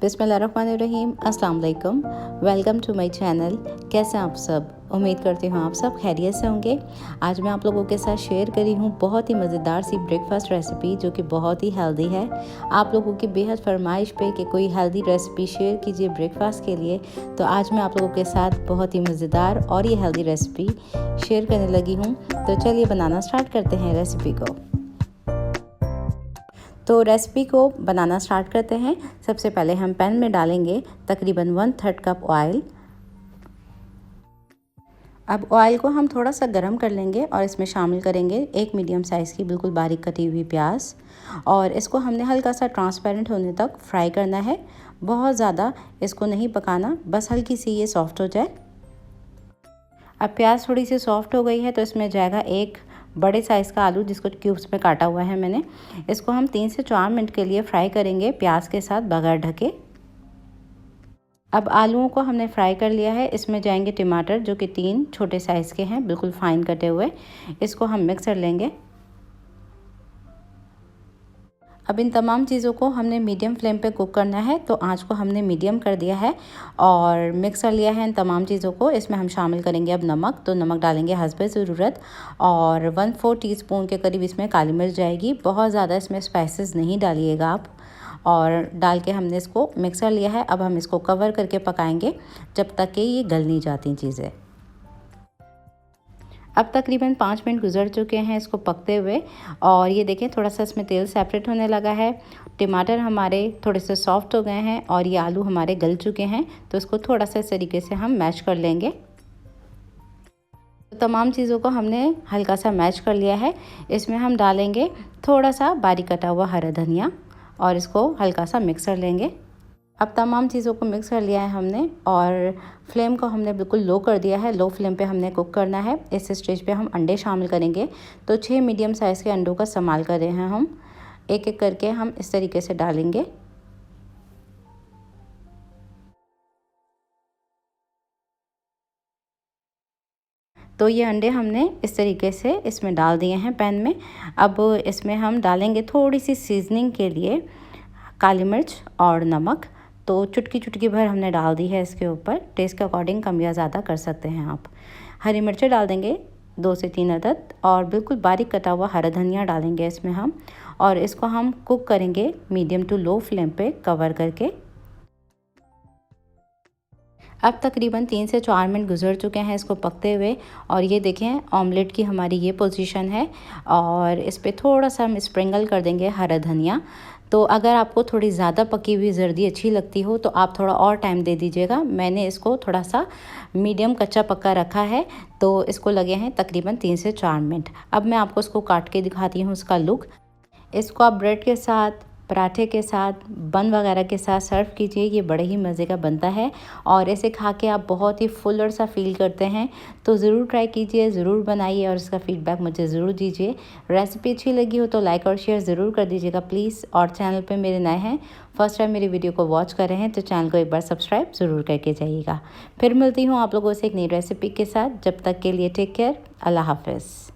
बिस्मिल्लाहिर्रहमानिर्रहीम, अस्सलाम वालेकुम। Welcome to my channel. कैसे हैं आप सब? उम्मीद करती हूँ आप सब खैरियत से होंगे। आज मैं आप लोगों के साथ शेयर करी हूँ बहुत ही मज़ेदार सी ब्रेकफास्ट रेसिपी जो कि बहुत ही हेल्दी है। आप लोगों की बेहद फरमाइश पे कि कोई हेल्दी रेसिपी शेयर कीजिए ब्रेकफास्ट के लिए, तो आज मैं आप लोगों के साथ बहुत ही मज़ेदार और ये हेल्दी रेसिपी शेयर करने लगी हूँ। तो चलिए बनाना स्टार्ट करते हैं रेसिपी को। तो रेसिपी को बनाना स्टार्ट करते हैं। सबसे पहले हम पैन में डालेंगे तकरीबन 1/3 कप ऑयल। अब ऑयल को हम थोड़ा सा गर्म कर लेंगे और इसमें शामिल करेंगे एक मीडियम साइज़ की बिल्कुल बारीक कटी हुई प्याज, और इसको हमने हल्का सा ट्रांसपेरेंट होने तक फ्राई करना है। बहुत ज़्यादा इसको नहीं पकाना, बस हल्की सी ये सॉफ्ट हो जाए। अब प्याज थोड़ी सी सॉफ्ट हो गई है तो इसमें जाएगा एक बड़े साइज़ का आलू जिसको क्यूब्स में काटा हुआ है मैंने। इसको हम 3 से 4 मिनट के लिए फ्राई करेंगे प्याज के साथ बगैर ढके। अब आलूओं को हमने फ्राई कर लिया है। इसमें जाएंगे टमाटर जो कि 3 छोटे साइज़ के हैं, बिल्कुल फाइन कटे हुए। इसको हम मिक्स कर लेंगे। अब इन तमाम चीज़ों को हमने मीडियम फ्लेम पे कुक करना है, तो आंच को हमने मीडियम कर दिया है और मिक्स कर लिया है इन तमाम चीज़ों को। इसमें हम शामिल करेंगे अब नमक। तो नमक डालेंगे हस्बे ज़रूरत, और 1/4 टीस्पून के करीब इसमें काली मिर्च जाएगी। बहुत ज़्यादा इसमें स्पाइसेस नहीं डालिएगा आप। और डाल के हमने इसको मिक्स कर लिया है। अब हम इसको कवर करके पकाएंगे जब तक कि ये गल नहीं जाती चीज़ें। अब तकरीबन 5 मिनट गुजर चुके हैं इसको पकते हुए, और ये देखें थोड़ा सा इसमें तेल सेपरेट होने लगा है। टमाटर हमारे थोड़े से सॉफ्ट हो गए हैं और ये आलू हमारे गल चुके हैं। तो इसको थोड़ा सा इस तरीके से हम मैश कर लेंगे। तो तमाम चीज़ों को हमने हल्का सा मैश कर लिया है। इसमें हम डालेंगे थोड़ा सा बारीक कटा हुआ हरा धनिया और इसको हल्का सा मिक्स कर लेंगे। अब तमाम चीज़ों को मिक्स कर लिया है हमने, और फ्लेम को हमने बिल्कुल लो कर दिया है। लो फ्लेम पे हमने कुक करना है। इस स्टेज पे हम अंडे शामिल करेंगे। तो 6 मीडियम साइज़ के अंडों का इस्तेमाल कर रहे हैं हम। एक एक करके हम इस तरीके से डालेंगे। तो ये अंडे हमने इस तरीके से इसमें डाल दिए हैं पैन में। अब इसमें हम डालेंगे थोड़ी सी सीजनिंग के लिए काली मिर्च और नमक। तो चुटकी चुटकी भर हमने डाल दी है इसके ऊपर। टेस्ट के अकॉर्डिंग कम या ज़्यादा कर सकते हैं आप। हरी मिर्चें डाल देंगे 2 से 3 अदद, और बिल्कुल बारीक कटा हुआ हरा धनिया डालेंगे इसमें हम, और इसको हम कुक करेंगे मीडियम टू लो फ्लेम पे कवर करके। अब तकरीबन 3 से 4 मिनट गुजर चुके हैं इसको पकते हुए, और ये देखें ऑमलेट की हमारी ये पोजीशन है। और इस पर थोड़ा सा हम स्प्रिंगल कर देंगे हरा धनिया। तो अगर आपको थोड़ी ज़्यादा पकी हुई जर्दी अच्छी लगती हो तो आप थोड़ा और टाइम दे दीजिएगा। मैंने इसको थोड़ा सा मीडियम कच्चा पक्का रखा है, तो इसको लगे हैं तकरीबन 3 से 4 मिनट। अब मैं आपको इसको काट के दिखाती हूँ इसका लुक। इसको आप ब्रेड के साथ, पराठे के साथ, बन वगैरह के साथ सर्व कीजिए। ये बड़े ही मज़े का बनता है और इसे खा के आप बहुत ही फुलर सा फील करते हैं। तो ज़रूर ट्राई कीजिए, ज़रूर बनाइए और इसका फ़ीडबैक मुझे ज़रूर दीजिए। रेसिपी अच्छी लगी हो तो लाइक और शेयर ज़रूर कर दीजिएगा प्लीज़। और चैनल पे मेरे नए हैं, फर्स्ट टाइम मेरी वीडियो को वॉच कर रहे हैं, तो चैनल को एक बार सब्सक्राइब ज़रूर करके जाइएगा। फिर मिलती हूँ आप लोगों से एक नई रेसिपी के साथ। जब तक के लिए टेक केयर, अल्लाह हाफ़िज़।